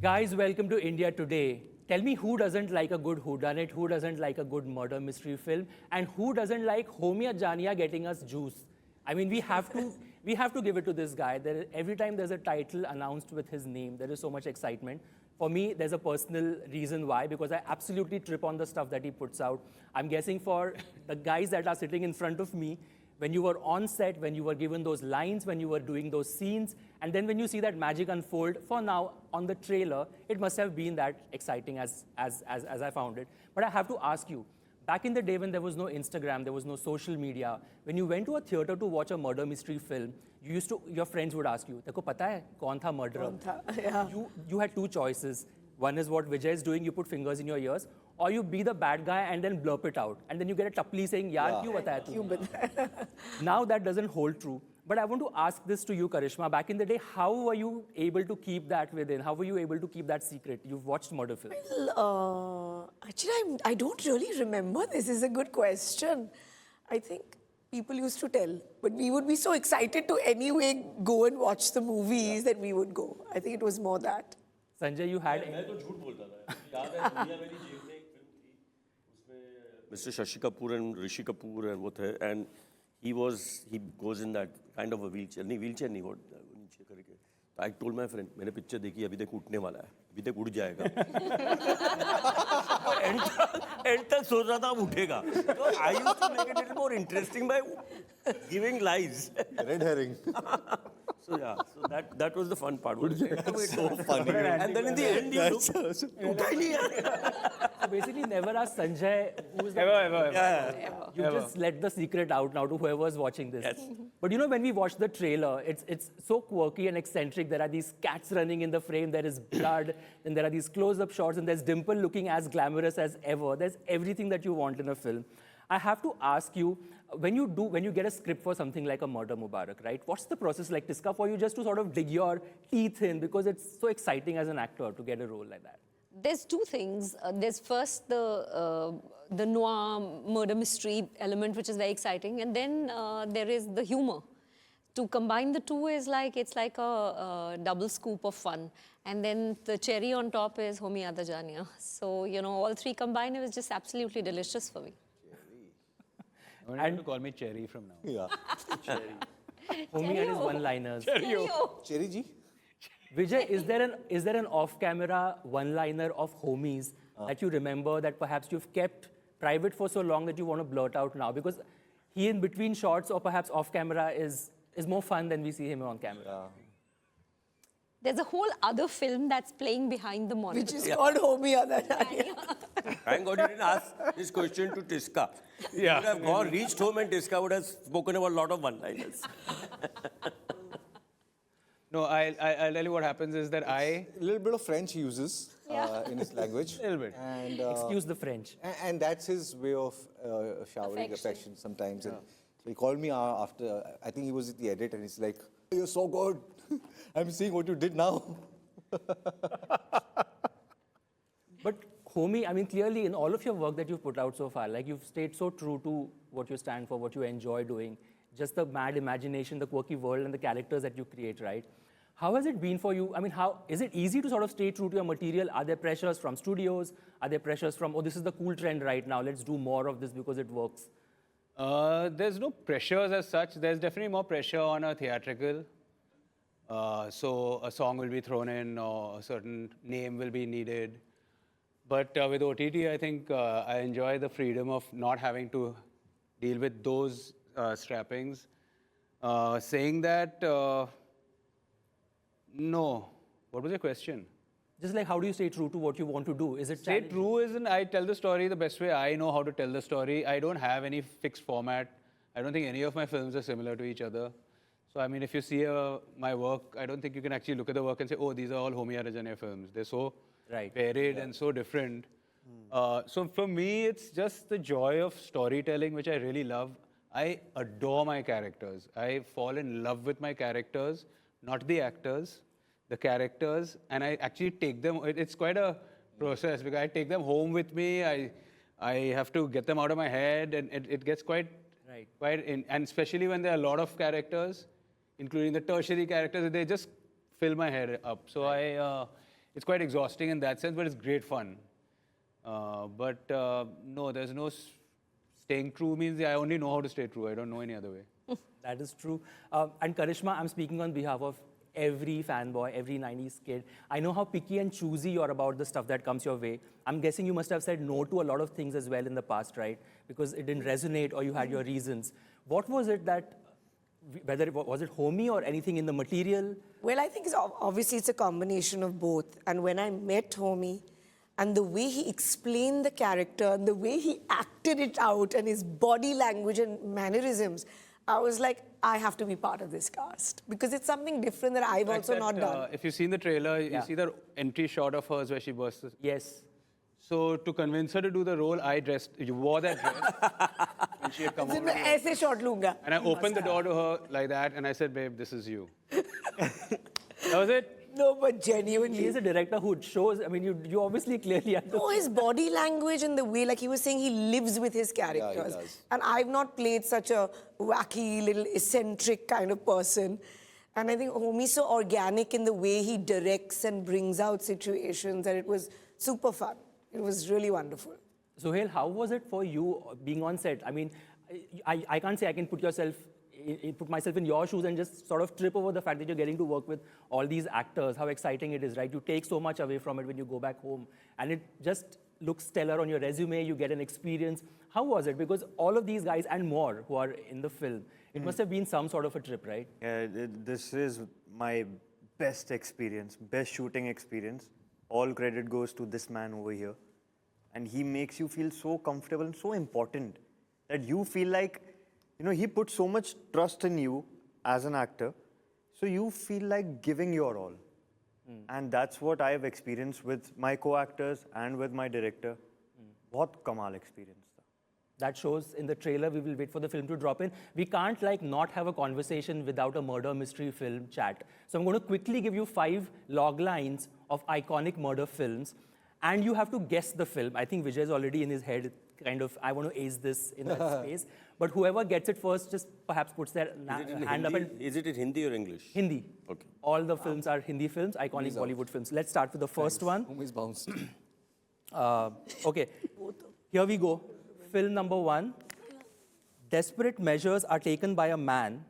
Guys, welcome to India Today. Tell me who doesn't like a good whodunit, who doesn't like a good murder mystery film, and who doesn't like Homia Jania getting us juice? I mean, we have to give it to this guy. Every time there's a title announced with his name, there is so much excitement. For me, there's a personal reason why, because I absolutely trip on the stuff that he puts out. I'm guessing for the guys that are sitting in front of me, when you were on set, when you were given those lines, when you were doing those scenes, and then when you see that magic unfold, for now, on the trailer, it must have been that exciting as I found it. But I have to ask you, back in the day when there was no Instagram, there was no social media, when you went to a theater to watch a murder mystery film, your friends would ask you, "Teko pata hai kaun tha murderer?" Yeah. You had two choices. One is what Vijay is doing, you put fingers in your ears, or you be the bad guy and then blurp it out. And then you get a tapli saying, "Yaar, kyun bataya tu?" You bet. Now that doesn't hold true. But I want to ask this to you, Karishma. Back in the day, how were you able to keep that within? How were you able to keep that secret? You've watched murder films. Actually, I don't really remember. This is a good question. I think people used to tell, but we would be so excited to anyway go and watch the movies that we would go. I think it was more that. Sanjay, you had... मैं तो झूठ बोलता था याद है दुनिया मेरी जेब में एक फिल्म थी उसमें mister Shashi Kapoor and Rishi Kapoor and वो थे and he goes in that kind of a wheelchair नहीं वो नीचे करके तो I told my friend मैंने पिक्चर देखी अभी तक उठने वाला है अभी तक उड़ जाएगा एंड तक सोच रहा था अब उठेगा तो I used to make it a little more interesting by giving lies Red herring. so yeah so that was the fun part So funny. and then in the end you look उठा ही नहीं है So basically, never ask Sanjay, who's the... yeah. You just let the secret out now to whoever's watching this. Yes. But you know, when we watch the trailer, it's so quirky and eccentric. There are these cats running in the frame, there is blood, and there are these close-up shots, and there's Dimple looking as glamorous as ever. There's everything that you want in a film. I have to ask you, when you get a script for something like a Murder Mubarak, right? What's the process like, Tiska, for you just to sort of dig your teeth in, because it's so exciting as an actor to get a role like that? There's two things. There's first the noir murder mystery element, which is very exciting, and then there is the humor. To combine the two is it's like a double scoop of fun, and then the cherry on top is Homi Adajania. So all three combined, it was just absolutely delicious for me. You don't have to call me Cherry from now. Yeah. Homi and his one-liners. Cherry ji? Vijay, is there an off-camera one-liner of Homies that you remember that perhaps you've kept private for so long that you want to blurt out now? Because he in between shots or perhaps off-camera is more fun than we see him on camera. There's a whole other film that's playing behind the monitor. Which is called Homi Adajania. Thank God you didn't ask this question to Tiska. Yeah. You would have reached home and Tiska would have spoken about a lot of one-liners. No, I'll tell you what happens is that A little bit of French he uses in his language. A little bit. And, Excuse the French. and that's his way of showering affection sometimes. And so he called me after, I think he was at the edit, and he's like, "You're so good. I'm seeing what you did now." But Homi, I mean, clearly in all of your work that you've put out so far, like you've stayed so true to what you stand for, what you enjoy doing, just the mad imagination, the quirky world, and the characters that you create, right? How has it been for you? I mean, is it easy to sort of stay true to your material? Are there pressures from studios? Are there pressures from, oh, this is the cool trend right now, let's do more of this because it works? there's no pressures as such. There's definitely more pressure on a theatrical. So a song will be thrown in or a certain name will be needed. But with OTT, I think I enjoy the freedom of not having to deal with those strappings. Saying that, no. What was your question? Just like, how do you stay true to what you want to do? Is it Stay challenging? true isn't, I tell the story the best way I know how to tell the story. I don't have any fixed format. I don't think any of my films are similar to each other. So, I mean, if you see my work, I don't think you can actually look at the work and say, oh, these are all Homi Adajania films. They're so varied and so different. So, for me, it's just the joy of storytelling, which I really love. I adore my characters. I fall in love with my characters, not the actors, the characters, and I actually take them. It's quite a process because I take them home with me. I have to get them out of my head, and it gets quite and especially when there are a lot of characters, including the tertiary characters, they just fill my head up. So it's quite exhausting in that sense, but it's great fun. No, there's no staying true means I only know how to stay true. I don't know any other way. That is true. And Karishma, I'm speaking on behalf of every fanboy, every 90s kid. I know how picky and choosy you are about the stuff that comes your way. I'm guessing you must have said no to a lot of things as well in the past, right? Because it didn't resonate or you had your reasons. What was it that, whether it was it homey or anything in the material? Well, I think obviously it's a combination of both. And when I met Homie, and the way he explained the character, and the way he acted it out, and his body language and mannerisms, I was like, I have to be part of this cast. Because it's something different that I've also not done. If you've seen the trailer, you Yeah. see the entry shot of hers where she bursts. Yes. So to convince her to do the role, you wore that dress when she had come Then out. मैं ऐसे shot लूंगा. And I opened the door to her like that, and I said, babe, this is you. That was it. No, but He genuinely. is a director who shows, I mean, you obviously clearly understand. Oh, his body language and the way, like he was saying, he lives with his characters. does. And I've not played such a wacky, little eccentric kind of person. And I think Homie's so organic in the way he directs and brings out situations that it was super fun. It was really wonderful. Sohail, how was it for you being on set? I mean, I can't say I can put myself in your shoes and just sort of trip over the fact that you're getting to work with all these actors, how exciting it is, right? You take so much away from it when you go back home, and it just looks stellar on your resume, you get an experience. How was it? Because all of these guys and more who are in the film, it must have been some sort of a trip, right? Yeah, this is my best experience, best shooting experience. All credit goes to this man over here. And he makes you feel so comfortable and so important that you feel like, you know, he put so much trust in you as an actor. So you feel like giving your all. And that's what I have experienced with my co-actors and with my director. What Kamal experience. That shows in the trailer. We will wait for the film to drop in. We can't not have a conversation without a murder mystery film chat. So I'm going to quickly give you 5 log lines of iconic murder films, and you have to guess the film. I think Vijay is already in his head, kind of, I want to ace this in that space. But whoever gets it first just perhaps puts their hand up. And Is it in Hindi or English? Hindi. Okay. All the films are Hindi films, iconic Bollywood films. Let's start with the first one. Homie's bounced. Okay, here we go. Film number 1. Desperate measures are taken by a man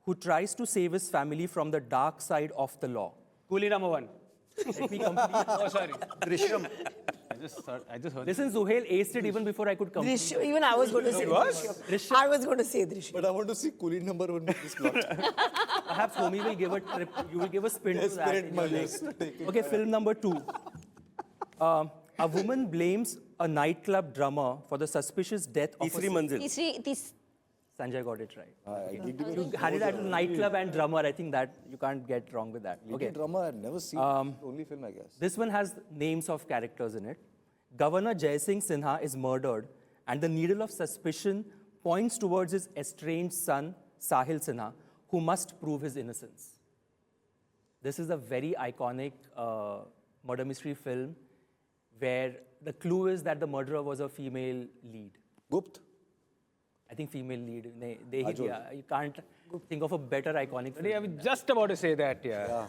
who tries to save his family from the dark side of the law. Coolie number 1. Let me complete. Oh, sorry. Drishyam. I just heard. Listen, Zuhail aced it even before I could complete. Drishyam, even I was going to say Drishyam. I was going to say Drishyam. But I want to see Coolie number 1 in this plot. Perhaps Homie will give a trip. You will give a spin to that. Spirit in your my legs. legs. Take it Okay, film number 2. A woman blames a nightclub drummer for the suspicious death of Tisri manzil. Sanjay got it right. Giddy You had it at a nightclub and drummer. I think that you can't get wrong with that. Okay. drama I've never seen. Only film, I guess. This one has names of characters in it. Governor Jai Singh Sinha is murdered, and the needle of suspicion points towards his estranged son, Sahil Sinha, who must prove his innocence. This is a very iconic murder mystery film where the clue is that the murderer was a female lead. Gupt. I think female lead. Yeah, you can't think of a better iconic film. I was just about to say that, yeah.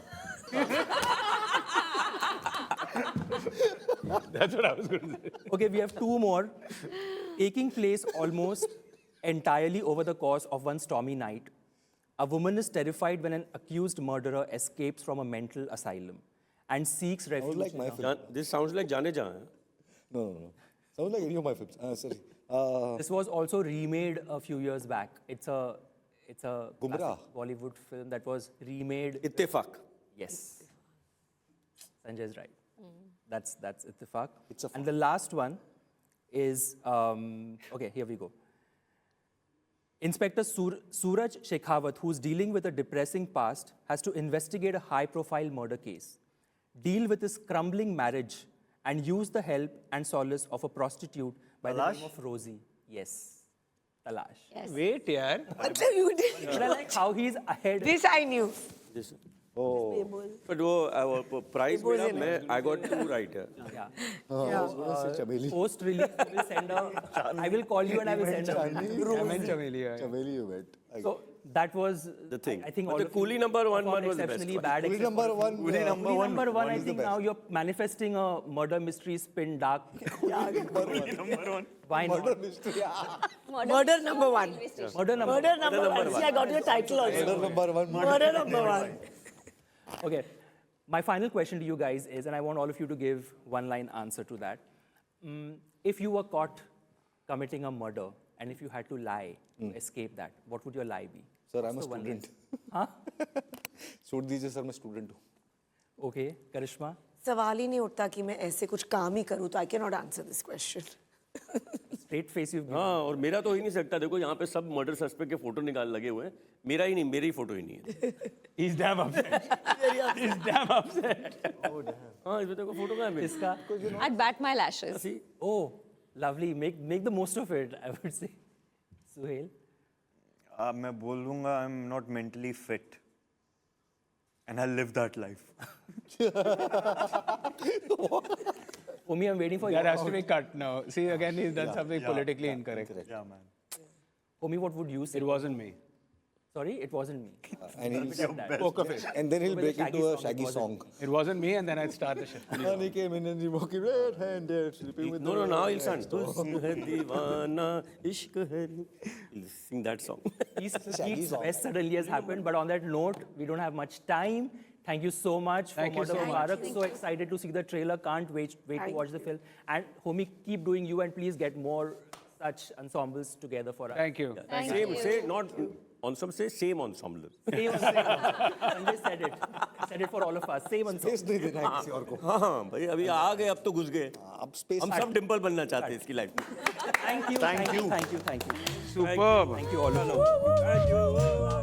That's what I was going to say. Okay, we have 2 more. Taking place almost entirely over the course of one stormy night, a woman is terrified when an accused murderer escapes from a mental asylum and seeks refuge. like my film. This sounds like Jaane Jahan. No. Sounds like any of my films. Sorry. This was also remade a few years back. It's a Gumrah. classic Bollywood film that was remade. Ittifaq. Yes. Sanjay is right. That's Ittifaq. It's a and the last one is, okay, here we go. Inspector Suraj Shekhawat, who's dealing with a depressing past, has to investigate a high-profile murder case, deal with his crumbling marriage, and use the help and solace of a prostitute by the name of Rosie. Yes, Talash. Yes. Wait, yaar. What you did? But I like how he's ahead. This I knew. This. But वो prize में I got 2 right. Yeah. I was going to say Chameli. Post-release, we will send a, I will call you and I will send a Chameli, yeah. Chameli, you bet. So that was The thing. I think But all the of you Coolie number one performed was the best exceptionally one. bad. Coolie except number for one. Coolie number Coolie one. number one. I is the think best. now you're manifesting a murder mystery spin dark. Number one. Why not? Murder number one. Murder number. Murder number one. See, I got your title also. Murder number one. Murder number one. Okay. My final question to you guys is, and I want all of you to give one-line answer to that. If you were caught committing a murder, and if you had to lie to escape that, what would your lie be? Sir, I'm a What's the one lie? student. Huh? छोड़ दीजिए sir, मैं student हूँ. Okay, Karishma. सवाल ही नहीं उठता कि मैं ऐसे कुछ काम ही करूँ, तो I cannot answer this question. Straight face you've given. हाँ, और मेरा तो हो ही नहीं सकता. देखो यहाँ पे सब मर्डर सस्पेक्ट के फोटो निकाल लगे हुए हैं. मेरा ही नहीं, मेरी फोटो ही नहीं है. He's damn upset. He's damn upset. हाँ, इसमें देखो फोटो कहाँ है मेरी? Iska? I'd bat my lashes. Oh, lovely. Make the most of it, I would say. Suhail? मैं बोलूँगा I'm not mentally fit. And I'll live that life. Omi, I'm waiting for That you. has to be cut now. See, again, he's done something politically incorrect. Yeah, man. Omi, what would you say? It wasn't me. Sorry, it wasn't me. Poker face. And then he'll With a break into a Shaggy Shaggy song, song. It wasn't me, and then I'd start the shit. Honey came in and he walking red-handed, sleeping with No, now he'll start. Huस्न है दीवाना, इश्क है. He'll sing that song. Keith's Fest suddenly has happened, but on that note, we don't have much time. Thank you so much for Thank you Murder so Mubarak. So excited to see the trailer. Can't wait to watch the film. And Homi, keep doing you, and please get more such ensembles together for us. Thank you. Thank Same, you. say not ensemble, say same ensemble. Same. Sanjay said it. Said it for all of us. Same ensemble. Space नहीं देना है किसी और को. हाँ, भाई अभी आ गए, अब तो घुस गए. अब space. हम सब डिम्पल बनना चाहते हैं इसकी लाइफ में. Thank you. Thank you. Thank you. Superb. Thank you all of you. Thank you.